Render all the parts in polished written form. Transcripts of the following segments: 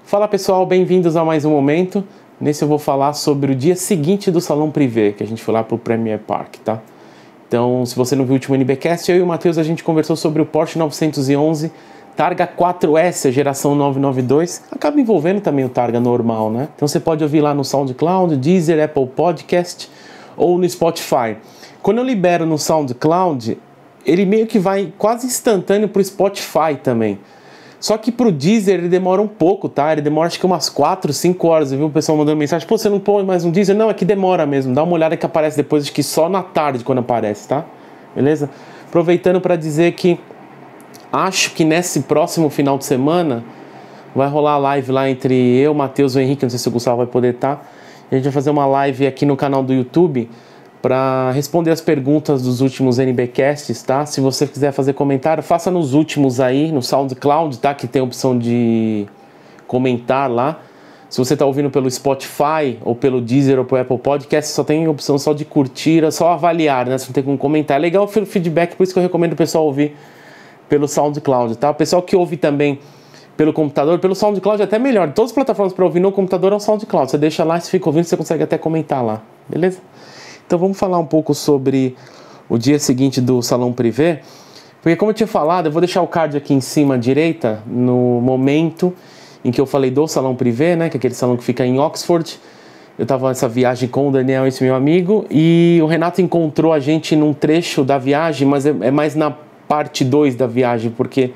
Fala pessoal, bem-vindos a mais um momento. Nesse eu vou falar sobre o dia seguinte do Salão Privé, que a gente foi lá pro Premier Park, tá? Então, se você não viu o último NBcast, eu e o Matheus a gente conversou sobre o Porsche 911 Targa 4S, a geração 992. Acaba envolvendo também o Targa normal, né? Então você pode ouvir lá no SoundCloud, Deezer, Apple Podcast ou no Spotify. Quando eu libero no SoundCloud, ele meio que vai quase instantâneo pro Spotify também. Só que pro Deezer ele demora um pouco, tá? Ele demora acho que umas 4, 5 horas. Eu vi o pessoal mandando mensagem: pô, você não põe mais um Deezer? Não, é que demora mesmo. Dá uma olhada que aparece depois, acho que só na tarde quando aparece, tá? Beleza? Aproveitando para dizer que acho que nesse próximo final de semana vai rolar a live lá entre eu, Matheus e o Henrique. Não sei se o Gustavo vai poder estar. A gente vai fazer uma live aqui no canal do YouTube para responder as perguntas dos últimos NBcasts, tá? Se você quiser fazer comentário, faça nos últimos aí, no SoundCloud, tá? Que tem a opção de comentar lá. Se você tá ouvindo pelo Spotify, ou pelo Deezer, ou pelo Apple Podcast, só tem a opção só de curtir, só avaliar, né? Você não tem como comentar. É legal o feedback, por isso que eu recomendo o pessoal ouvir pelo SoundCloud, tá? O pessoal que ouve também pelo computador, pelo SoundCloud é até melhor. Todas as plataformas para ouvir no computador é o SoundCloud. Você deixa lá, você fica ouvindo, você consegue até comentar lá, beleza? Então vamos falar um pouco sobre o dia seguinte do Salão Privé, porque como eu tinha falado, eu vou deixar o card aqui em cima à direita, no momento em que eu falei do Salão Privé, né, que é aquele salão que fica em Oxford. Eu estava nessa viagem com o Daniel, esse meu amigo, e o Renato encontrou a gente num trecho da viagem, mas é mais na parte 2 da viagem, porque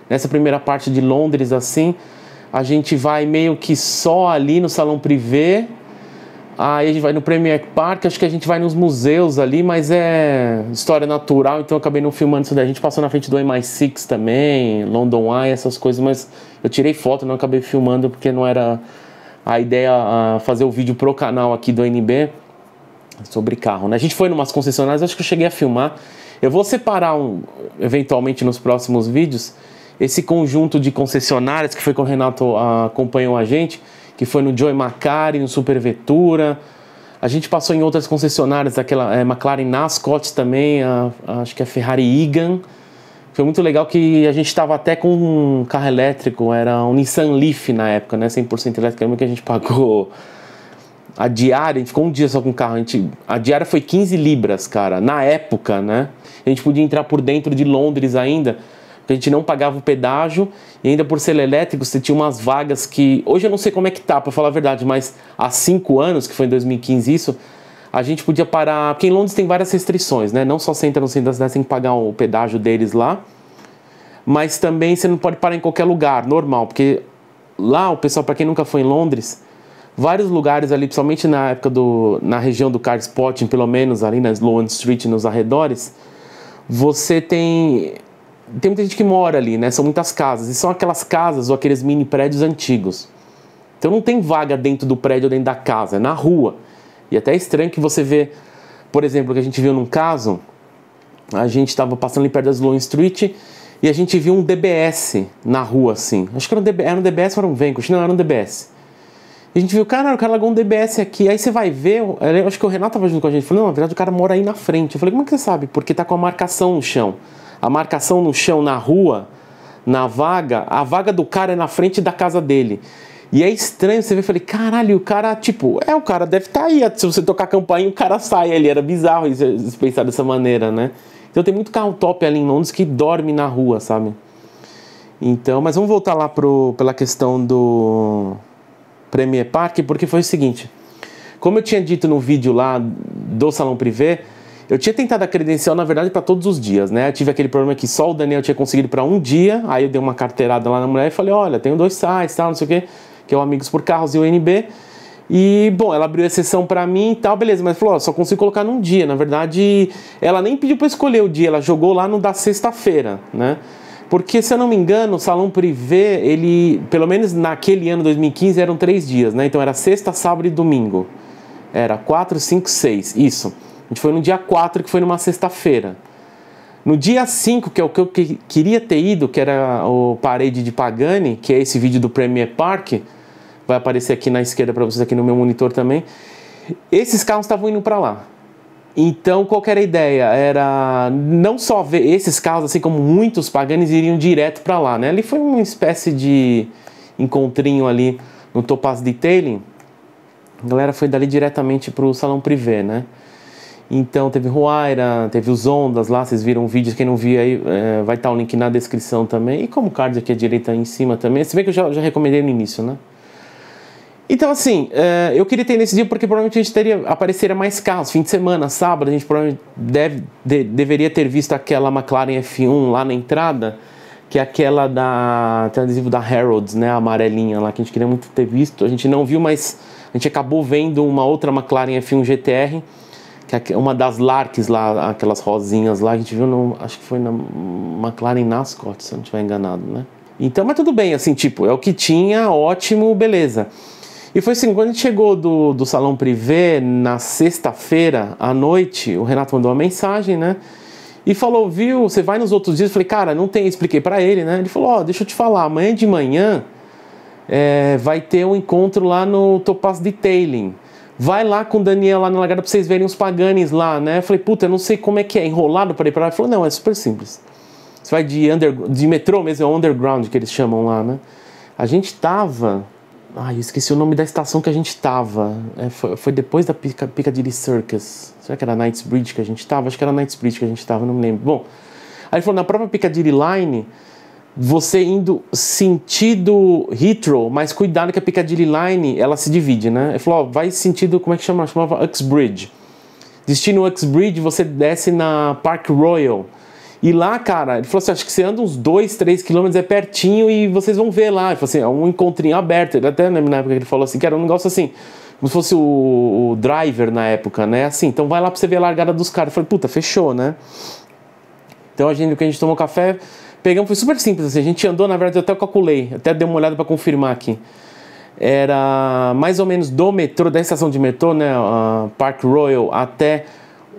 nessa primeira parte de Londres, assim, a gente vai meio que só ali no Salão Privé. Aí a gente vai no Premier Park, acho que a gente vai nos museus ali, mas é história natural, então eu acabei não filmando isso daí. A gente passou na frente do MI6 também, London Eye, essas coisas, mas eu tirei foto, não acabei filmando porque não era a ideia fazer o vídeo pro canal aqui do NB sobre carro, né? A gente foi numas concessionárias, acho que eu cheguei a filmar. Eu vou separar, eventualmente nos próximos vídeos, esse conjunto de concessionárias que foi com o Renato acompanhou a gente, que foi no Joy Macari, no Super Vettura. A gente passou em outras concessionárias, aquela McLaren Nascot também, acho que a Ferrari Egan. Foi muito legal que a gente estava até com um carro elétrico, era um Nissan Leaf na época, né, 100% elétrico, que a gente pagou a diária, a gente ficou um dia só com o carro, a diária foi 15 libras, cara, na época, né? A gente podia entrar por dentro de Londres ainda, porque a gente não pagava o pedágio, e ainda por ser elétrico, você tinha umas vagas que... Hoje eu não sei como é que tá, pra falar a verdade, mas há 5 anos, que foi em 2015 isso, a gente podia parar... Porque em Londres tem várias restrições, né? Não só você entra no centro da cidade, você tem que pagar o pedágio deles lá, mas também você não pode parar em qualquer lugar, normal, porque lá, o pessoal, pra quem nunca foi em Londres, vários lugares ali, principalmente na época na região do Car Spotting, pelo menos ali na Sloane Street, nos arredores, você tem muita gente que mora ali, né? São muitas casas. E são aquelas casas ou aqueles mini prédios antigos. Então não tem vaga dentro do prédio ou dentro da casa, é na rua. E até é estranho que você vê, por exemplo, o que a gente viu num caso, a gente estava passando ali perto da Sloane Street e a gente viu um DBS na rua, assim. Acho que era um DBS ou era um Vanquish? Não, era um DBS. E a gente viu, o cara largou um DBS aqui. Aí você vai ver, eu acho que o Renato estava junto com a gente. Ele falou, não, na verdade o cara mora aí na frente. Eu falei, como é que você sabe? Porque tá com a marcação no chão. A marcação no chão, na rua, na vaga, a vaga do cara é na frente da casa dele. E é estranho você ver, eu falei, caralho, o cara, tipo, o cara deve estar aí. Se você tocar a campainha, o cara sai ali. Era bizarro isso, pensar dessa maneira, né? Então tem muito carro top ali em Londres que dorme na rua, sabe? Então, mas vamos voltar lá pela questão do Premier Park, porque foi o seguinte. Como eu tinha dito no vídeo lá do Salão Privé, eu tinha tentado a credencial, na verdade, para todos os dias, né? Eu tive aquele problema que só o Daniel tinha conseguido para um dia, aí eu dei uma carteirada lá na mulher e falei, olha, tenho 2 sites, tal, não sei o quê, que é o Amigos por Carros e o NB. E, bom, ela abriu exceção para mim e tal, beleza, mas falou, ó, só consigo colocar num dia. Na verdade, ela nem pediu para escolher o dia, ela jogou lá no da sexta-feira, né? Porque, se eu não me engano, o Salão Privé, ele, pelo menos naquele ano 2015, eram 3 dias, né? Então era sexta, sábado e domingo. Era 4, 5, 6, isso. A gente foi no dia 4, que foi numa sexta-feira. No dia 5, que é o que eu queria ter ido, que era o Parade de Pagani, que é esse vídeo do Premier Park, vai aparecer aqui na esquerda para vocês, aqui no meu monitor também. Esses carros estavam indo para lá. Então, qual que era a ideia? Era não só ver esses carros, assim como muitos Paganis iriam direto para lá, né? Ali foi uma espécie de encontrinho ali no Topaz Detailing, a galera foi dali diretamente pro Salão Privé, né? Então teve Huayra, teve os Ondas lá, vocês viram o vídeo, quem não viu aí, vai estar o link na descrição também. E como card aqui à direita em cima também, se bem que eu já recomendei no início, né? Então assim, eu queria ter nesse dia porque provavelmente a gente apareceria mais carros, fim de semana, sábado, a gente provavelmente deveria ter visto aquela McLaren F1 lá na entrada, que é aquela tem adesivo da Harrods, né, a amarelinha lá, que a gente queria muito ter visto, a gente não viu, mas a gente acabou vendo uma outra McLaren F1 GTR, que é uma das Larks lá, aquelas rosinhas lá, que a gente viu, acho que foi na McLaren Nascot, se eu não estiver enganado, né. Então, mas tudo bem, assim, tipo, é o que tinha, ótimo, beleza. E foi assim, quando a gente chegou do Salão Privé, na sexta-feira à noite, o Renato mandou uma mensagem, né? E falou, viu, você vai nos outros dias? Eu falei, cara, não tem, expliquei pra ele, né? Ele falou, deixa eu te falar, amanhã de manhã vai ter um encontro lá no Topaz Detailing. Vai lá com o Daniel lá na largada pra vocês verem os Paganis lá, né? Eu falei, puta, eu não sei como é que é, enrolado pra ir pra lá. Ele falou, não, é super simples. Você vai de metrô mesmo, é o underground que eles chamam lá, né? A gente tava... Ai, eu esqueci o nome da estação que a gente tava. Foi depois da Piccadilly Circus. Será que era Knightsbridge que a gente tava? Acho que era Knightsbridge que a gente tava, não me lembro. Bom, aí ele falou, na própria Piccadilly Line, você indo sentido Heathrow, mas cuidado que a Piccadilly Line, ela se divide, né? Ele falou, vai sentido, como é que chama? Chamava Uxbridge. Destino Uxbridge, você desce na Park Royal. E lá, cara, ele falou assim, acho que você anda uns 2, 3 quilômetros, é pertinho e vocês vão ver lá. Ele falou assim, é um encontrinho aberto. Ele até lembra na época que ele falou assim, que era um negócio assim, como se fosse o driver na época, né? Assim, então vai lá pra você ver a largada dos caras. Eu falei, puta, fechou, né? Então a gente tomou café, pegamos, foi super simples, assim, a gente andou, na verdade, eu até calculei, até dei uma olhada pra confirmar aqui. Era mais ou menos do metrô, da estação de metrô, né? Park Royal até...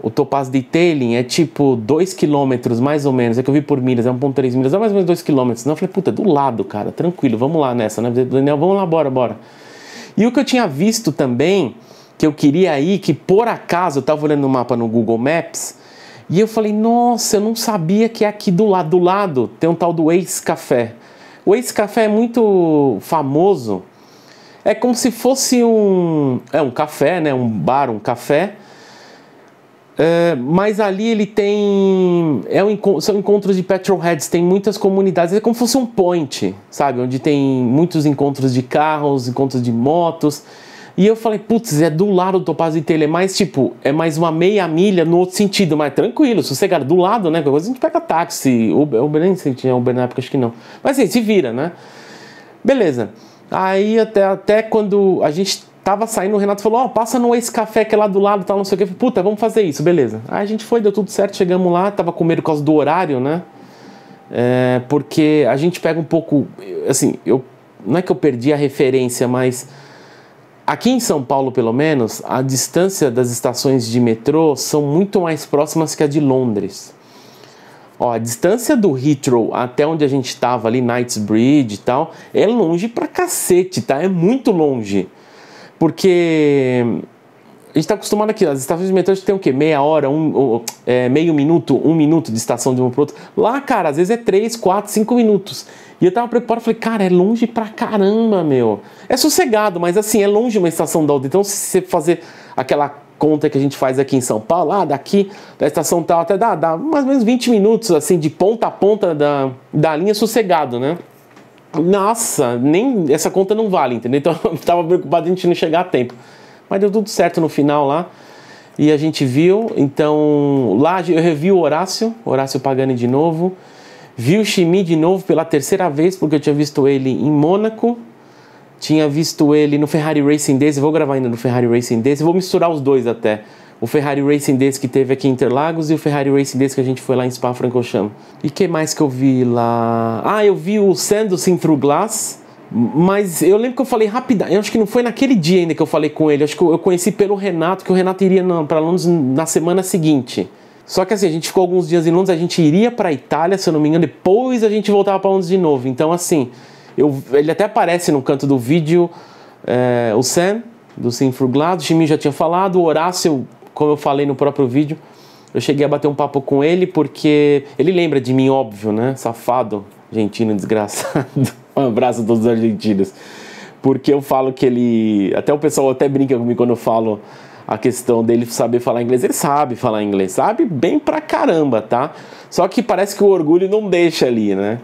O Topaz Detailing é tipo 2 km mais ou menos, é que eu vi por milhas, é 1,3 milhas, é mais ou menos 2 km. Não, eu falei, puta, do lado, cara, tranquilo, vamos lá nessa, né? Daniel, vamos lá, bora. E o que eu tinha visto também, que eu queria ir, que por acaso eu tava olhando no mapa no Google Maps, e eu falei, nossa, eu não sabia que é aqui do lado tem um tal do Ace Café. O Ace Café é muito famoso, é como se fosse um café, né? Um bar, um café. Mas ali ele tem... são encontros de petrolheads, tem muitas comunidades, é como se fosse um point, sabe? Onde tem muitos encontros de carros, encontros de motos. E eu falei, putz, é do lado do Topaz Detailing, é mais tipo, é mais uma meia milha no outro sentido, mas tranquilo, sossegado, do lado, né? Qualquer coisa a gente pega táxi, Uber, nem sei se tinha Uber na época, acho que não. Mas assim, se vira, né? Beleza. Aí até quando a gente tava saindo, o Renato falou, passa no Ace Café que é lá do lado, tal, não sei o que. Puta, vamos fazer isso, beleza. Aí a gente foi, deu tudo certo, chegamos lá, tava com medo por causa do horário, né? Porque a gente pega um pouco, assim, não é que eu perdi a referência, mas aqui em São Paulo, pelo menos, a distância das estações de metrô são muito mais próximas que a de Londres. A distância do Heathrow até onde a gente estava ali, Knightsbridge e tal, é longe pra cacete, tá? É muito longe. Porque a gente tá acostumado aqui, as estações de metrô a gente tem o quê? Meia hora, meio minuto, 1 minuto de estação de uma para outra. Lá, cara, às vezes é 3, 4, 5 minutos. E eu tava preocupado, falei, cara, é longe pra caramba, meu. É sossegado, mas assim, é longe uma estação da outra. Então, se você fazer aquela conta que a gente faz aqui em São Paulo, daqui, da estação tal, até dá mais ou menos 20 minutos, assim, de ponta a ponta da linha sossegado, né? Nossa, nem essa conta não vale, entendeu? Então eu tava preocupado de a gente não chegar a tempo. Mas deu tudo certo no final lá. E a gente viu, então lá eu revi o Horácio Pagani de novo. Vi o Chimie de novo pela terceira vez, porque eu tinha visto ele em Mônaco. Tinha visto ele no Ferrari Racing Days, eu vou gravar ainda no Ferrari Racing Days. Eu vou misturar os dois até. O Ferrari Racing Days que teve aqui em Interlagos e o Ferrari Racing Days que a gente foi lá em Spa-Francorchamps. E que mais que eu vi lá? Eu vi o Sam do Sim Through Glass, mas eu lembro que eu falei rapidão. Eu acho que não foi naquele dia ainda que eu falei com ele. Acho que eu conheci pelo Renato, que o Renato iria para Londres na semana seguinte. Só que assim, a gente ficou alguns dias em Londres, a gente iria para Itália, se eu não me engano, depois a gente voltava para Londres de novo. Então assim, ele até aparece no canto do vídeo, o Sam do Sim Through Glass, o Chimie já tinha falado, o Horácio, como eu falei no próprio vídeo, eu cheguei a bater um papo com ele porque ele lembra de mim, óbvio, né? Safado. argentino desgraçado. Um abraço a todos os argentinos. Porque eu falo que ele... Até o pessoal até brinca comigo quando eu falo a questão dele saber falar inglês. Ele sabe falar inglês, sabe bem pra caramba, tá? Só que parece que o orgulho não deixa ali, né?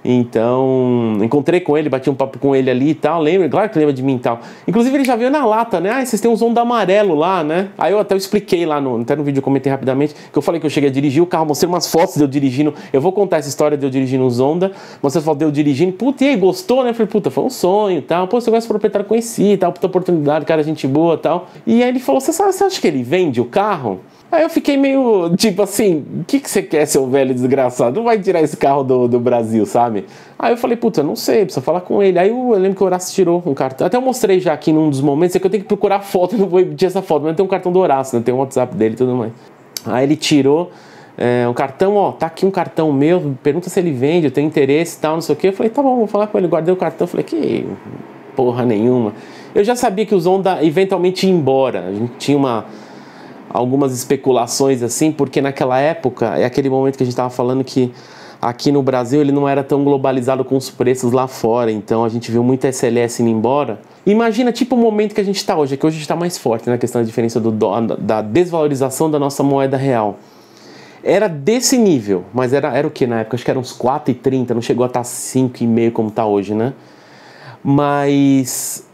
Então, encontrei com ele, bati um papo com ele ali e tal, lembra? Claro que lembra de mim e tal. Inclusive ele já veio na lata, né? Ah, vocês têm um Zonda amarelo lá, né? Aí eu até expliquei lá, até no vídeo eu comentei rapidamente, que eu falei que eu cheguei a dirigir o carro, mostrei umas fotos de eu dirigindo. Eu vou contar essa história de eu dirigindo um Zonda, mostrei as fotos de eu dirigindo. Puta, e aí, gostou, né? Eu falei, puta, foi um sonho e tal. Pô, você conhece o proprietário, conheci e tal, puta oportunidade, cara, gente boa e tal. E aí ele falou, você acha que ele vende o carro? Aí eu fiquei meio, tipo assim, o que você quer, seu velho desgraçado? Não vai tirar esse carro do Brasil, sabe? Aí eu falei, puta, eu não sei, precisa falar com ele. Aí eu lembro que o Horácio tirou um cartão. Até eu mostrei já aqui num dos momentos, é que eu tenho que procurar foto, não vou emitir essa foto, mas tem um cartão do Horácio, né? Tem o WhatsApp dele e tudo mais. Aí ele tirou um cartão, ó, tá aqui um cartão meu, pergunta se ele vende, eu tenho interesse e tal, não sei o quê. Eu falei, tá bom, vou falar com ele. Guardei o cartão, falei, que porra nenhuma. Eu já sabia que o Zonda eventualmente ia embora. A gente tinha algumas especulações assim, porque naquela época, é aquele momento que a gente estava falando que aqui no Brasil ele não era tão globalizado com os preços lá fora, então a gente viu muita SLS indo embora. Imagina tipo o momento que a gente está hoje, é que hoje a gente está mais forte na questão da diferença da desvalorização da nossa moeda real. Era desse nível, mas era o que na época? Acho que era uns 4,30, não chegou a estar 5,5 como está hoje, né? Mas...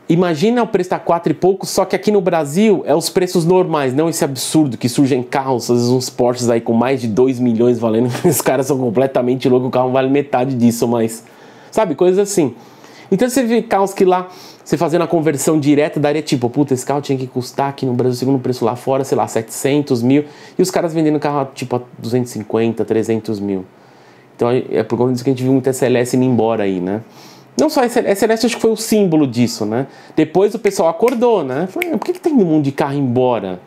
imagina o preço tá 4 e pouco, só que aqui no Brasil é os preços normais, não esse absurdo que surgem carros, às vezes uns Porsches aí com mais de 2 milhões valendo, os caras são completamente loucos, o carro vale metade disso, mas sabe, coisas assim. Então você vê carros que lá, você fazendo a conversão direta, daria tipo, puta, esse carro tinha que custar aqui no Brasil, segundo o preço lá fora, sei lá, 700 mil, e os caras vendendo carro tipo a 250, 300 mil. Então é por conta disso que a gente viu muita SLS indo embora aí, né? Não só a SLS, acho que foi o símbolo disso, né? Depois o pessoal acordou, né? Falei, por que tem um monte de carro embora?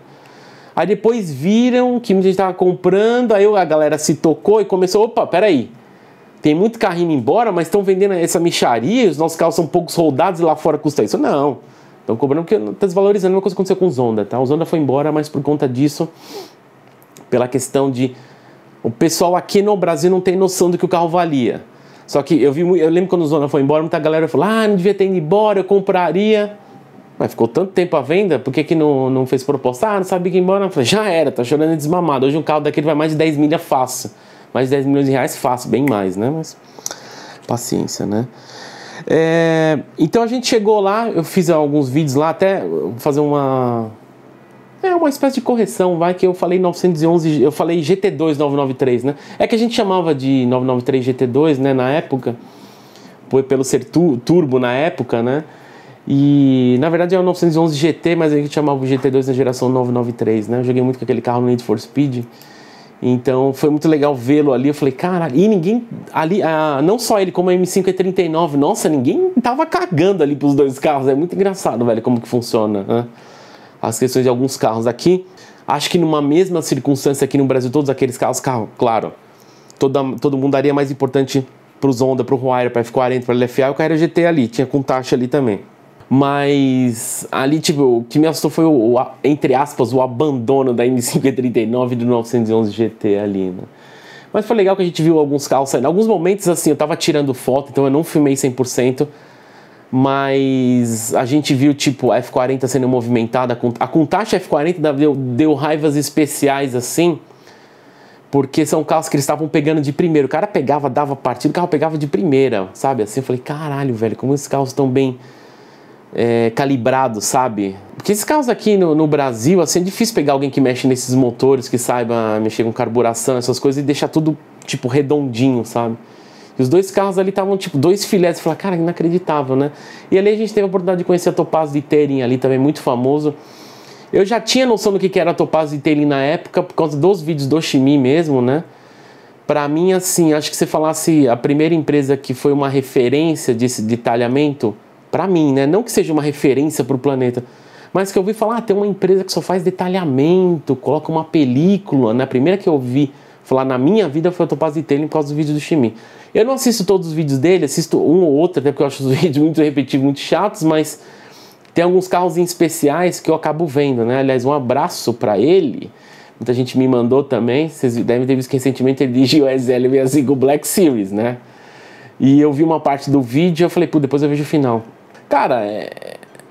Aí depois viram que muita gente estava comprando, aí a galera se tocou e começou, opa, peraí, tem muito carro indo embora, mas estão vendendo essa mixaria, os nossos carros são poucos rodados e lá fora custa isso. Não, estão cobrando porque está desvalorizando. Uma coisa que aconteceu com o Zonda, tá? O Zonda foi embora, mas por conta disso, pela questão de... o pessoal aqui no Brasil não tem noção do que o carro valia. Só que eu lembro quando o Zonda foi embora, muita galera falou, não devia ter ido embora, eu compraria. Mas ficou tanto tempo à venda, por que não fez proposta? Não sabia que ia embora. Eu falei, já era, tá chorando e desmamado. Hoje um carro daquele vai mais de 10 milhas fácil. Mais de 10 milhões de reais fácil, bem mais, né? Mas paciência, né? Então a gente chegou lá, eu fiz alguns vídeos lá, até fazer uma espécie de correção, vai, que eu falei 911, eu falei GT2 993, né? É que a gente chamava de 993 GT2, né, na época, pelo ser turbo na época, né? E, na verdade, é o 911 GT, mas a gente chamava o GT2 na geração 993, né? Eu joguei muito com aquele carro no Need for Speed, então foi muito legal vê-lo ali. Eu falei, caralho, e ninguém ali, não só ele, como a M5 E39, nossa, ninguém tava cagando ali pros dois carros, é muito engraçado, velho, como que funciona, né? As questões de alguns carros aqui. Acho que numa mesma circunstância aqui no Brasil, todos aqueles carros, claro, todo mundo daria mais importante para o Zonda, para o Huayra, para F40, para o LFA, o Carrera GT ali, tinha com taxa ali também. Mas ali, tipo, o que me assustou foi entre aspas, o abandono da M5 E39 e do 911 GT ali, né? Mas foi legal que a gente viu alguns carros saindo. Alguns momentos, assim, eu tava tirando foto, então eu não filmei 100%, mas a gente viu tipo a F40 sendo movimentada, a Countach F40 deu raivas especiais assim, porque são carros que eles estavam pegando de primeiro, o cara pegava, dava partida, o carro pegava de primeira, sabe, assim, eu falei, caralho, velho, como esses carros estão bem calibrados, sabe, porque esses carros aqui no Brasil, assim, é difícil pegar alguém que mexe nesses motores, que saiba mexer com carburação, essas coisas, e deixar tudo, tipo, redondinho, sabe. E os dois carros ali estavam tipo dois filés. Eu falei, cara, inacreditável, né? E ali a gente teve a oportunidade de conhecer a Topaz Detailing ali, também muito famoso. Eu já tinha noção do que era a Topaz Detailing na época, por causa dos vídeos do Oshimi mesmo, né? Pra mim, assim, acho que se falasse a primeira empresa que foi uma referência desse detalhamento, pra mim, né? Não que seja uma referência pro planeta, mas que eu ouvi falar, tem uma empresa que só faz detalhamento, coloca uma película, né? A primeira que eu vi falar na minha vida foi a Topaz Detailing por causa dos vídeos do Oshimi. Eu não assisto todos os vídeos dele, assisto um ou outro, até porque eu acho os vídeos muito repetitivos, muito chatos, mas tem alguns carros em especiais que eu acabo vendo, né? Aliás, um abraço pra ele. Muita gente me mandou também, vocês devem ter visto que recentemente ele dirigiu o SL65 Black Series, né? E eu vi uma parte do vídeo e eu falei, pô, depois eu vejo o final. Cara,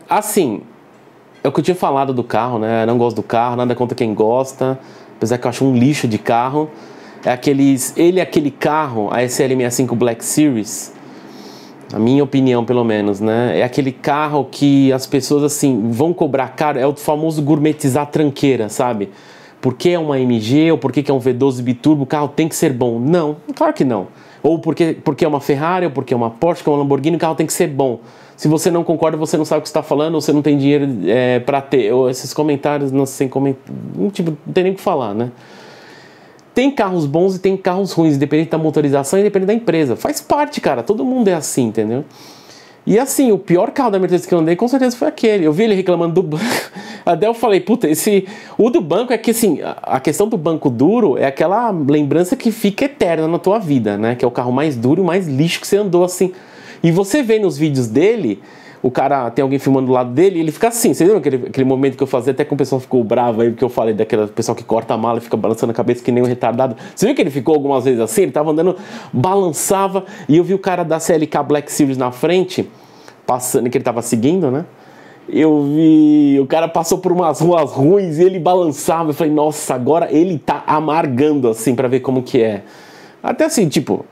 assim, é o que eu tinha falado do carro, né? Eu não gosto do carro, nada contra quem gosta, apesar que eu acho um lixo de carro. Ele é aquele carro, a SL65 Black Series, na minha opinião pelo menos, né? É aquele carro que as pessoas, assim, vão cobrar caro, é o famoso gourmetizar tranqueira, sabe? Porque é uma AMG ou porque é um V12 biturbo, o carro tem que ser bom. Não, claro que não. Ou porque é uma Ferrari, ou porque é uma Porsche, que é uma Lamborghini, o carro tem que ser bom. Se você não concorda, você não sabe o que está falando, ou você não tem dinheiro para ter. Ou esses comentários, não tem nem o que falar, né? Tem carros bons e tem carros ruins, independente da motorização e independente da empresa. Faz parte, cara. Todo mundo é assim, entendeu? E assim, o pior carro da Mercedes que eu andei, com certeza, foi aquele. Eu vi ele reclamando do banco. Até eu falei, puta, o do banco é que, assim, a questão do banco duro é aquela lembrança que fica eterna na tua vida, né? Que é o carro mais duro e mais lixo que você andou, assim. E você vê nos vídeos dele, o cara, tem alguém filmando do lado dele, e ele fica assim. Você lembra aquele momento que eu fazia, até que o pessoal ficou bravo aí, porque eu falei daquele pessoal que corta a mala e fica balançando a cabeça que nem um retardado. Você viu que ele ficou algumas vezes assim? Ele tava andando, balançava, e eu vi o cara da CLK Black Series na frente, passando, que ele tava seguindo, né? Eu vi, o cara passou por umas ruas ruins e ele balançava. Eu falei, nossa, agora ele tá amargando, assim, pra ver como que é. Até assim, tipo,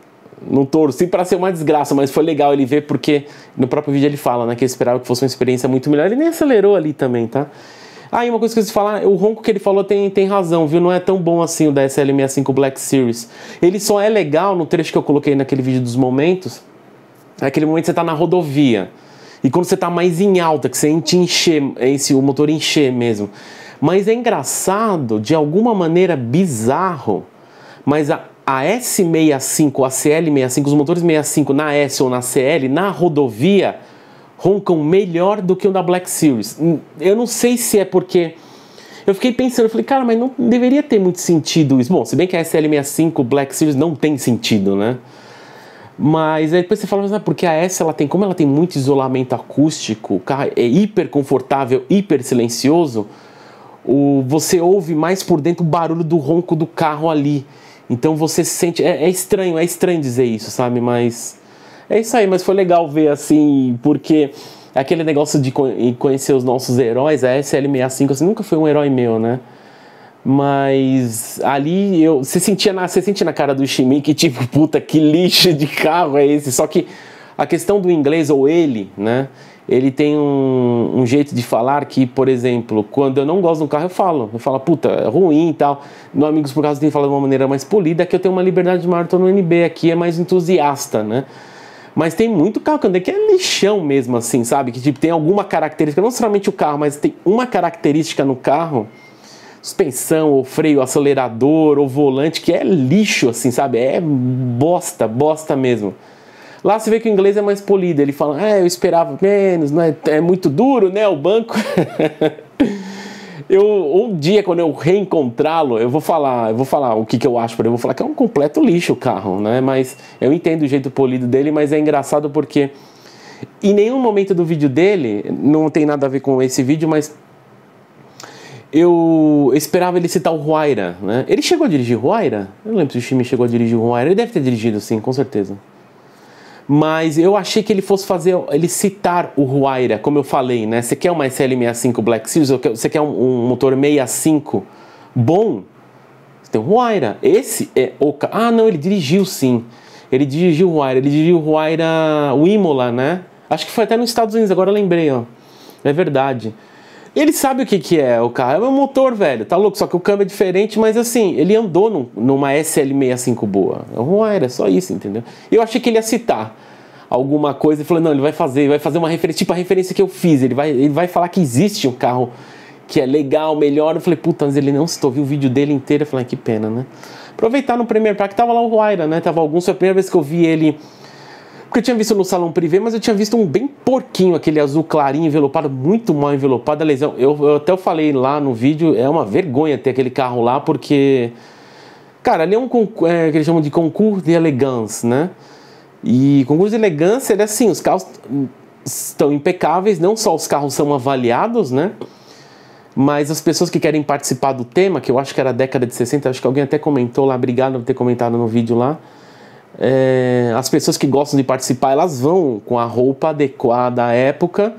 não torci pra ser uma desgraça, mas foi legal ele ver, porque no próprio vídeo ele fala, né, que ele esperava que fosse uma experiência muito melhor. Ele nem acelerou ali também, tá? Ah, e uma coisa que eu preciso falar, o ronco que ele falou tem razão, viu? Não é tão bom assim o da SL65 Black Series. Ele só é legal no trecho que eu coloquei naquele vídeo dos momentos. Naquele momento que você tá na rodovia. E quando você tá mais em alta, que você encher, o motor encher mesmo. Mas é engraçado, de alguma maneira bizarro, mas a S65, a CL65, os motores 65 na S ou na CL, na rodovia, roncam melhor do que o da Black Series. Eu não sei se é porque... Eu fiquei pensando, eu falei, cara, mas não deveria ter muito sentido isso. Bom, se bem que a SL65 Black Series não tem sentido, né? Mas aí depois você fala, mas porque a S, como ela tem muito isolamento acústico, o carro é hiper confortável, hiper silencioso, você ouve mais por dentro o barulho do ronco do carro ali. Então você sente, é estranho dizer isso, sabe? Mas é isso aí, mas foi legal ver assim, porque aquele negócio de conhecer os nossos heróis, a SL65 assim, nunca foi um herói meu, né? Mas ali você sente na cara do Shimi que tipo, puta, que lixo de carro é esse? Só que a questão do inglês, ou ele, né? Ele tem um jeito de falar que, por exemplo, quando eu não gosto de um carro, eu falo, puta, é ruim e tal. No Amigos por Causa tem falado de uma maneira mais polida, que eu tenho uma liberdade maior, tô no NB aqui, é mais entusiasta, né? Mas tem muito carro que eu andei que é lixão mesmo, assim, sabe? Que tipo, tem alguma característica, não somente o carro, mas tem uma característica no carro, suspensão, ou freio, acelerador, ou volante, que é lixo, assim, sabe? É bosta mesmo. Lá você vê que o inglês é mais polido, ele fala, eu esperava menos, né? É muito duro, né, o banco. Um dia, quando eu reencontrá-lo, eu vou falar o que eu acho, eu vou falar que é um completo lixo o carro, né? Mas eu entendo o jeito polido dele, mas é engraçado porque em nenhum momento do vídeo dele, não tem nada a ver com esse vídeo, mas eu esperava ele citar o Huayra, né? Ele chegou a dirigir o Huayra? Eu não lembro se o Shimi chegou a dirigir o Huayra. Ele deve ter dirigido, sim, com certeza. Mas eu achei que ele fosse ele citar o Huayra, como eu falei, né? Você quer uma SL65 Black Series, você quer um motor 65 bom? Você tem o Huayra. Esse é o... Ah, não, ele dirigiu sim. Ele dirigiu o Huayra. Ele dirigiu o Huayra, o Imola, né? Acho que foi até nos Estados Unidos, agora eu lembrei, ó. É verdade. Ele sabe o que é o carro. É o meu motor, velho. Tá louco? Só que o câmbio é diferente, mas assim, ele andou numa SL65 boa. É o Huayra, só isso, entendeu? Eu achei que ele ia citar alguma coisa e falou, não, ele vai fazer uma referência, tipo a referência que eu fiz. Ele vai falar que existe um carro que é legal, melhor. Eu falei, puta, mas ele não citou, vi o vídeo dele inteiro. Eu falei, que pena, né? Aproveitar no Premier Park, tava lá o Huayra, né? Tava alguns, foi a primeira vez que eu vi ele. Porque eu tinha visto no Salão Privé, mas eu tinha visto um bem porquinho, aquele azul clarinho, envelopado, muito mal envelopado, a lesão. Eu até falei lá no vídeo, é uma vergonha ter aquele carro lá, porque... Cara, ali é que eles chamam de concurso de elegância, né? E concurso de elegância, ele é assim, os carros estão impecáveis, não só os carros são avaliados, né? Mas as pessoas que querem participar do tema, que eu acho que era a década de 60, acho que alguém até comentou lá, obrigado por ter comentado no vídeo lá, as pessoas que gostam de participar, elas vão com a roupa adequada à época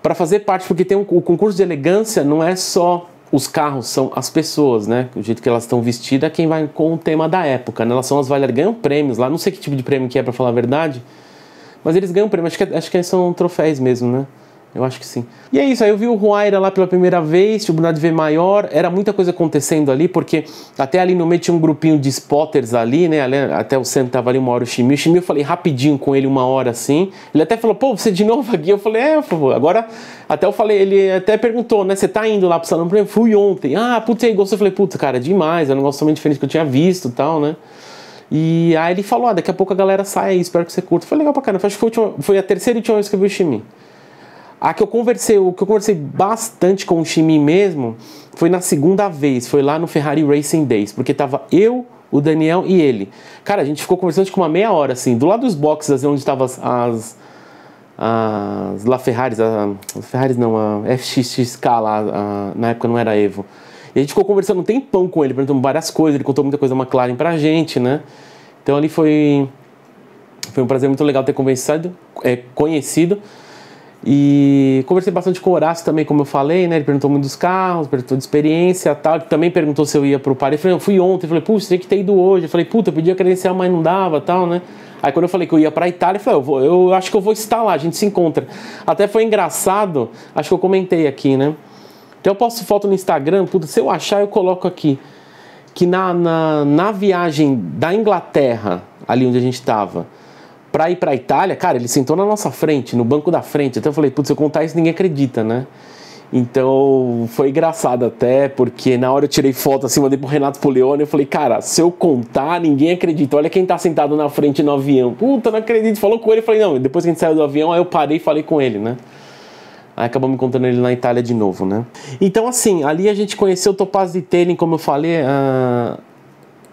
para fazer parte, porque tem o concurso de elegância, não é só os carros, são as pessoas, né? O jeito que elas estão vestidas é quem vai com o tema da época, né? Elas são as valerianas, ganham prêmios lá, não sei que tipo de prêmio que é, para falar a verdade, mas eles ganham prêmio, acho que são troféus mesmo, né? Eu acho que sim. E é isso, aí eu vi o Huayra lá pela primeira vez, tive oportunidade de ver maior, era muita coisa acontecendo ali, porque até ali no meio tinha um grupinho de spotters ali, né, até o Sam tava ali uma hora, o Shimi, eu falei rapidinho com ele uma hora assim, ele até falou, pô, você de novo aqui? Eu falei, por favor, agora, até eu falei, ele até perguntou, né, você tá indo lá pro salão? Eu fui ontem, putz, aí gostou? Eu falei, putz, cara, demais, é um negócio totalmente diferente que eu tinha visto e tal, né. E aí ele falou, daqui a pouco a galera sai aí, espero que você curta. Foi legal pra caramba, acho que foi a terceira e última vez que eu vi o Shimi. O que eu conversei bastante com o Shimi mesmo foi na segunda vez, foi lá no Ferrari Racing Days, porque tava eu, o Daniel e ele. Cara, a gente ficou conversando com uma meia hora, assim, do lado dos boxes, assim, onde estavam as LaFerraris, Ferraris não, a FXXK lá, na época não era Evo. E a gente ficou conversando um tempão com ele, perguntando várias coisas, ele contou muita coisa da McLaren pra gente, né? Então ali foi um prazer muito legal ter conhecido. E conversei bastante com o Horácio também, como eu falei, né? Ele perguntou muito dos carros, perguntou de experiência e tal. Ele também perguntou se eu ia pro Paris. Eu falei, eu fui ontem. Eu falei, puxa, tem que ter ido hoje. Eu falei, puta, eu podia credenciar, mas não dava e tal, né? Aí quando eu falei que eu ia pra Itália, eu falei, eu acho que eu vou estar lá, a gente se encontra. Até foi engraçado, acho que eu comentei aqui, né? Então eu posto foto no Instagram, puta, se eu achar eu coloco aqui. Que na viagem da Inglaterra, ali onde a gente tava, pra ir pra Itália, cara, ele sentou na nossa frente, no banco da frente. Então eu falei, putz, se eu contar isso ninguém acredita, né? Então foi engraçado até, porque na hora eu tirei foto assim, mandei pro Renato Polione, eu falei, cara, se eu contar, ninguém acredita. Olha quem tá sentado na frente no avião. Puta, não acredito. Falou com ele, eu falei, não, depois que a gente saiu do avião, aí eu parei e falei com ele, né? Aí acabou me contando ele na Itália de novo, né? Então assim, ali a gente conheceu o Topaz Detailing, como eu falei,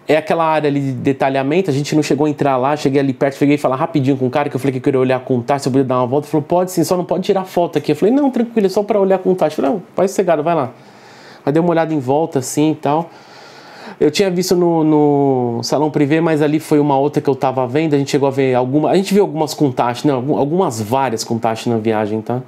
é aquela área ali de detalhamento, a gente não chegou a entrar lá, cheguei ali perto, cheguei a falar rapidinho com o cara, que eu falei que eu queria olhar com o Tati, se eu podia dar uma volta, ele falou, pode sim, só não pode tirar foto aqui. Eu falei, não, tranquilo, é só pra olhar com o Tati. Eu falei, não, vai sossegado, vai lá. Aí dei uma olhada em volta assim e tal. Eu tinha visto no Salão Privé, mas ali foi uma outra que eu tava vendo, a gente chegou a ver a gente viu algumas com Tati, né, algumas várias com Tati na viagem, tá?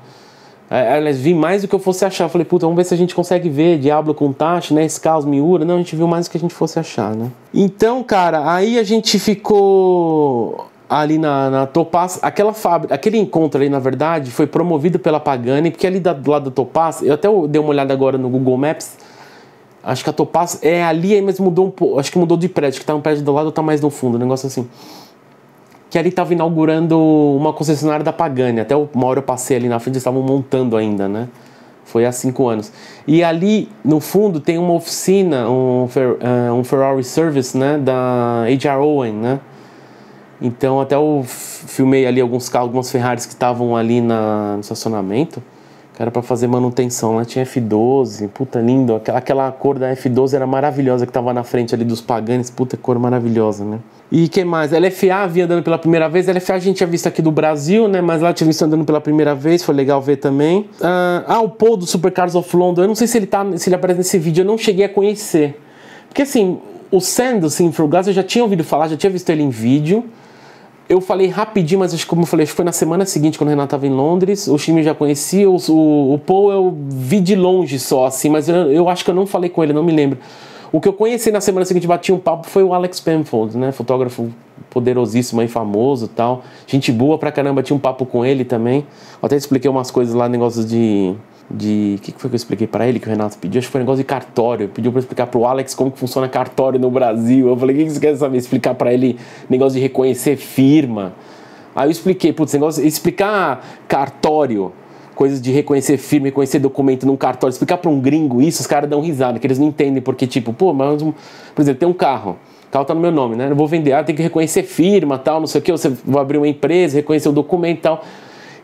Aliás, vi mais do que eu fosse achar. Falei, puta, vamos ver se a gente consegue ver Diablo com Tachi, né? Scals, Miura. Não, a gente viu mais do que a gente fosse achar, né? Então, cara, aí a gente ficou ali na Topaz. Aquela fábrica, aquele encontro ali, na verdade, foi promovido pela Pagani, porque ali do lado da Topaz, eu até dei uma olhada agora no Google Maps. Acho que a Topaz é ali, mas mudou um pouco. Acho que mudou de prédio, que tá um prédio do lado ou tá mais no fundo, um negócio assim. Que ali estava inaugurando uma concessionária da Pagani. Até uma hora eu passei ali na frente, eles estavam montando ainda, né? Foi há 5 anos. E ali, no fundo, tem uma oficina, um Ferrari Service, né? Da H.R. Owen, né? Então, até eu filmei ali alguns carros, algumas Ferraris que estavam ali no estacionamento, que era para fazer manutenção. Lá tinha F12, puta, lindo. Aquela cor da F12 era maravilhosa, que estava na frente ali dos Paganis, puta, cor maravilhosa, né? E que mais? A LFA vinha andando pela primeira vez. A LFA a gente tinha visto aqui do Brasil, né? Mas lá eu tinha visto andando pela primeira vez, foi legal ver também. O Paul do Supercars of London, eu não sei se ele aparece nesse vídeo, eu não cheguei a conhecer. Porque assim, o Sam do Sinfrugaz eu já tinha ouvido falar, já tinha visto ele em vídeo. Eu falei rapidinho, mas acho que, como eu falei, acho que foi na semana seguinte, quando o Renato estava em Londres. O Shimi já conhecia, o Paul eu vi de longe só, assim, mas eu acho que eu não falei com ele, não me lembro. O que eu conheci na semana seguinte, bati um papo, foi o Alex Penfold, né? Fotógrafo poderosíssimo e famoso e tal. Gente boa pra caramba, tinha um papo com ele também. Eu até expliquei umas coisas lá, negócios de... O que foi que eu expliquei pra ele, que o Renato pediu? Acho que foi um negócio de cartório. Pediu pra eu explicar pro Alex como que funciona cartório no Brasil. Eu falei, o que você quer saber? Explicar pra ele negócio de reconhecer firma. Aí eu expliquei, putz, negócio, explicar cartório, coisas de reconhecer firma, reconhecer documento num cartório, explicar pra um gringo isso, os caras dão risada, que eles não entendem, porque tipo, pô, mas, por exemplo, tem um carro, o carro tá no meu nome, né? Eu vou vender, tem que reconhecer firma, tal, não sei o que, você vai abrir uma empresa, reconhecer o documento e tal.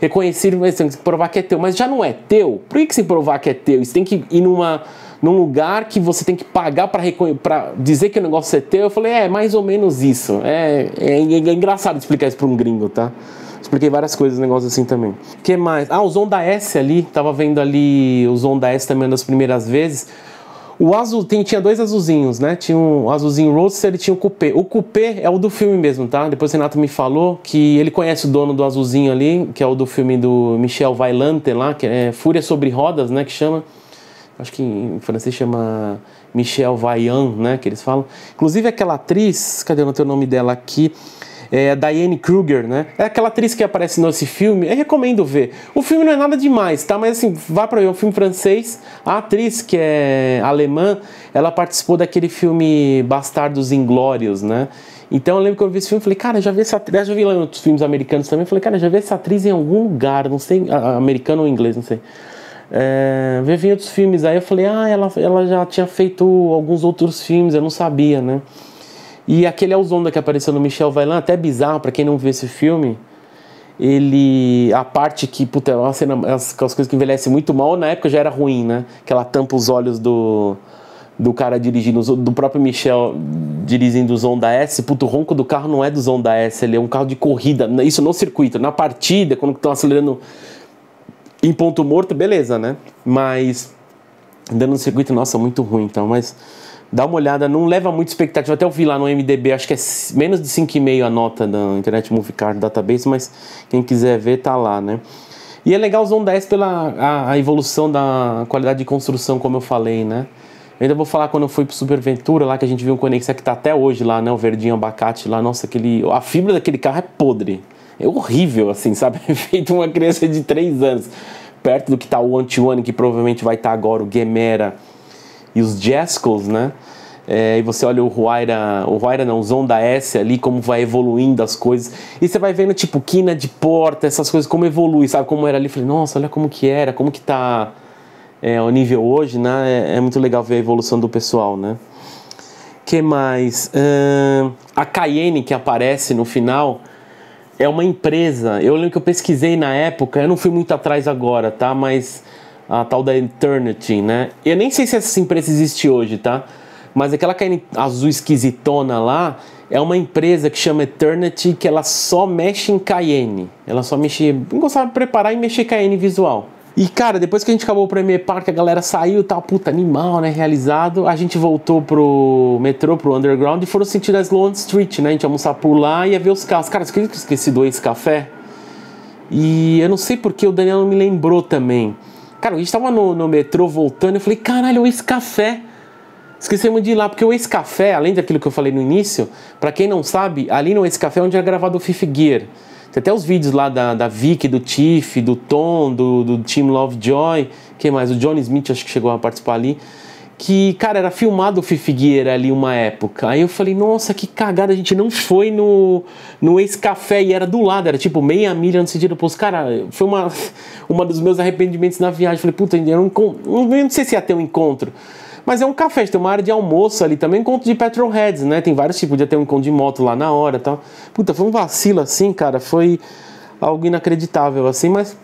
Reconhecer, você tem que provar que é teu, mas já não é teu. Por que você provar que é teu? Você tem que ir num lugar que você tem que pagar para dizer que o negócio é teu. Eu falei, mais ou menos isso. É engraçado explicar isso para um gringo, tá? Expliquei várias coisas, negócios assim também. O que mais? O Zonda S ali, tava vendo ali o Zonda S também uma das primeiras vezes. O azul, tinha dois azulzinhos, né? Tinha um azulzinho Roadster e tinha o Coupé. O Coupé é o do filme mesmo, tá? Depois o Renato me falou que ele conhece o dono do azulzinho ali, que é o do filme do Michel Vaillanter lá, que é Fúria sobre Rodas, né? Que chama... Acho que em francês chama Michel Vaillant, né? Que eles falam. Inclusive aquela atriz, cadê o nome dela aqui? É a Diane Kruger, né? É aquela atriz que aparece nesse filme. Eu recomendo ver. O filme não é nada demais, tá? Mas assim, vá pra ver. É um filme francês. A atriz, que é alemã, ela participou daquele filme Bastardos Inglórios, né? Então eu lembro que eu vi esse filme e falei, cara, já vi essa atriz. Eu já vi lá em outros filmes americanos também. Eu falei, cara, já vi essa atriz em algum lugar. Não sei, americano ou inglês, não sei. Vi em outros filmes. Aí eu falei, ela já tinha feito alguns outros filmes. Eu não sabia, né? E aquele Elzonda que apareceu no Michel Vaillant, até bizarro, pra quem não viu esse filme, a parte que, puta, é uma cena, as coisas que envelhecem muito mal, na época já era ruim, né? Que ela tampa os olhos do cara dirigindo, do próprio Michel dirigindo o Zonda S. Puta, o ronco do carro não é do Zonda S, ele é um carro de corrida, isso no circuito. Na partida, quando estão acelerando em ponto morto, beleza, né? Mas andando no circuito, nossa, muito ruim, então, mas... Dá uma olhada, não leva muita expectativa. Até eu vi lá no MDB, acho que é menos de 5,5 a nota da Internet Movie Car Database, mas quem quiser ver, tá lá, né? E é legal o Zonda S pela a evolução da qualidade de construção, como eu falei, né? Eu ainda vou falar quando eu fui pro Super Ventura, lá que a gente viu um Koenigsegg que tá até hoje lá, né? O verdinho abacate lá, nossa, a fibra daquele carro é podre. É horrível, assim, sabe? É feito uma criança de 3 anos. Perto do que tá o Anti-One, que provavelmente vai estar agora, o Gemera e os Jescos, né? E você olha o Huayra não, o Zonda S ali, como vai evoluindo as coisas. E você vai vendo, tipo, quina de porta, essas coisas, como evolui, sabe? Como era ali. Falei, nossa, olha como que era, como que tá o nível hoje, né? É muito legal ver a evolução do pessoal, né? Que mais? A Cayenne, que aparece no final, é uma empresa. Eu lembro que eu pesquisei na época, eu não fui muito atrás agora, tá? Mas... a tal da Eternity, né? Eu nem sei se essa empresa existe hoje, tá? Mas aquela Cayenne azul esquisitona lá é uma empresa que chama Eternity, que ela só mexe em Cayenne. Ela só mexe... gostava de preparar e mexer Cayenne visual. E, cara, depois que a gente acabou o Premier Park, a galera saiu, tal, puta, animal, né? Realizado. A gente voltou pro metrô, pro Underground, e foram sentir a Sloane Street, né? A gente ia almoçar por lá e ia ver os carros. Cara, você acredita que eu esqueci do Ace Café? E eu não sei porque o Daniel não me lembrou também. Cara, a gente tava no metrô voltando, eu falei, caralho, o Ace Café. Esquecemos de ir lá, porque o Ace Café, além daquilo que eu falei no início, pra quem não sabe, ali no Ace Café é onde é gravado o Fifth Gear. Tem até os vídeos lá da Vicky, do Tiff, do Tom, do Team Lovejoy, quem mais? O Johnny Smith acho que chegou a participar ali. Que, cara, era filmado o Fifth Gear ali uma época. Aí eu falei, nossa, que cagada, a gente não foi no Ace Café e era do lado, era tipo meia milha no sentido oposto. Cara, foi uma dos meus arrependimentos na viagem. Falei, puta, eu não sei se ia ter um encontro. Mas é um café, tem uma área de almoço ali também, encontro de petrolheads, né? Tem vários tipos, podia ter um encontro de moto lá na hora e tal. Puta, foi um vacilo assim, cara, foi algo inacreditável assim, mas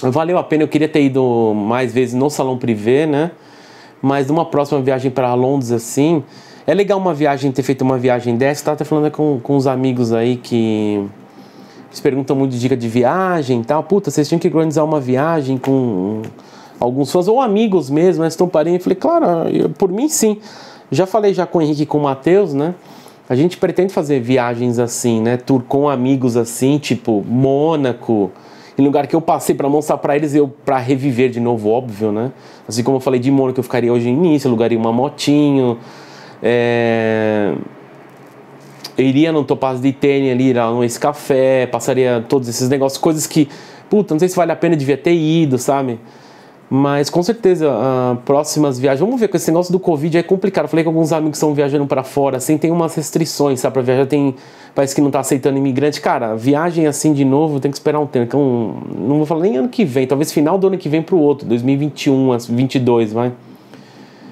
valeu a pena. Eu queria ter ido mais vezes no Salão Privé, né? Mas numa próxima viagem para Londres, assim, é legal uma viagem, ter feito uma viagem dessa. Tava até falando com uns amigos aí que eles perguntam muito de dica de viagem e tal. Puta, vocês tinham que organizar uma viagem com alguns fãs, ou amigos mesmo, né? Estão parentes. Eu falei, claro, por mim sim. Já falei já com o Henrique e com o Matheus, né? A gente pretende fazer viagens assim, né? Tour com amigos assim, tipo Mônaco, em lugar que eu passei para mostrar para eles, eu para reviver de novo, óbvio, né? Assim como eu falei de Mônaco, eu ficaria hoje no início, alugaria uma motinho, eu iria no Topaz de Tênis ali, lá no Ace Café, passaria todos esses negócios, coisas que, puta, não sei se vale a pena, devia ter ido, sabe? Mas com certeza, próximas viagens, vamos ver, com esse negócio do Covid é complicado. Eu falei que alguns amigos estão viajando para fora, assim, tem umas restrições, sabe? Para viajar parece que não tá aceitando imigrante. Cara, viagem assim de novo tem que esperar um tempo. Então, não vou falar nem ano que vem, talvez final do ano que vem pro outro, 2021, 2022, vai.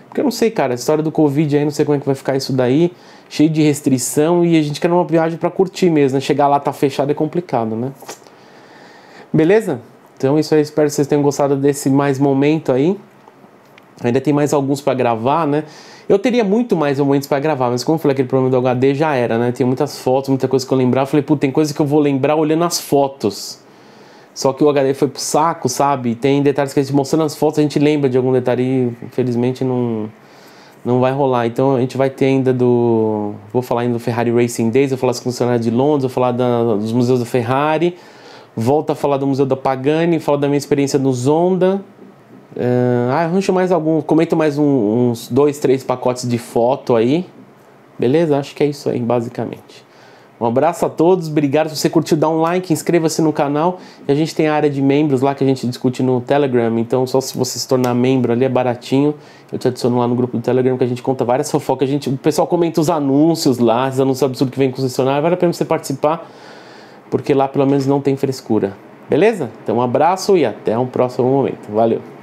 Porque eu não sei, cara, a história do Covid aí, não sei como é que vai ficar isso daí, cheio de restrição, e a gente quer uma viagem para curtir mesmo, né? Chegar lá, tá fechado, é complicado, né? Beleza? Então isso aí, espero que vocês tenham gostado desse mais momento aí. Ainda tem mais alguns para gravar, né? Eu teria muito mais momentos para gravar, mas como eu falei, aquele problema do HD já era, né? Tem muitas fotos, muita coisa que eu lembrar. Eu falei, pô, tem coisa que eu vou lembrar olhando as fotos. Só que o HD foi pro saco, sabe? Tem detalhes que a gente mostrando as fotos, a gente lembra de algum detalhe e infelizmente não Não vai rolar. Então a gente vai ter ainda vou falar ainda do Ferrari Racing Days, vou falar das concessionárias de Londres, vou falar dos museus da Ferrari, volto a falar do Museu da Pagani, falo da minha experiência no Zonda. Arranjo mais comento mais uns 2, 3 pacotes de foto aí. Beleza? Acho que é isso aí, basicamente. Um abraço a todos, obrigado. Se você curtiu, dá um like, inscreva-se no canal. E a gente tem a área de membros lá que a gente discute no Telegram. Então, só se você se tornar membro ali, é baratinho. Eu te adiciono lá no grupo do Telegram, que a gente conta várias fofocas. O pessoal comenta os anúncios lá, os anúncios absurdos que vem com o concessionário. Vale a pena você participar, porque lá pelo menos não tem frescura. Beleza? Então, um abraço e até um próximo momento. Valeu!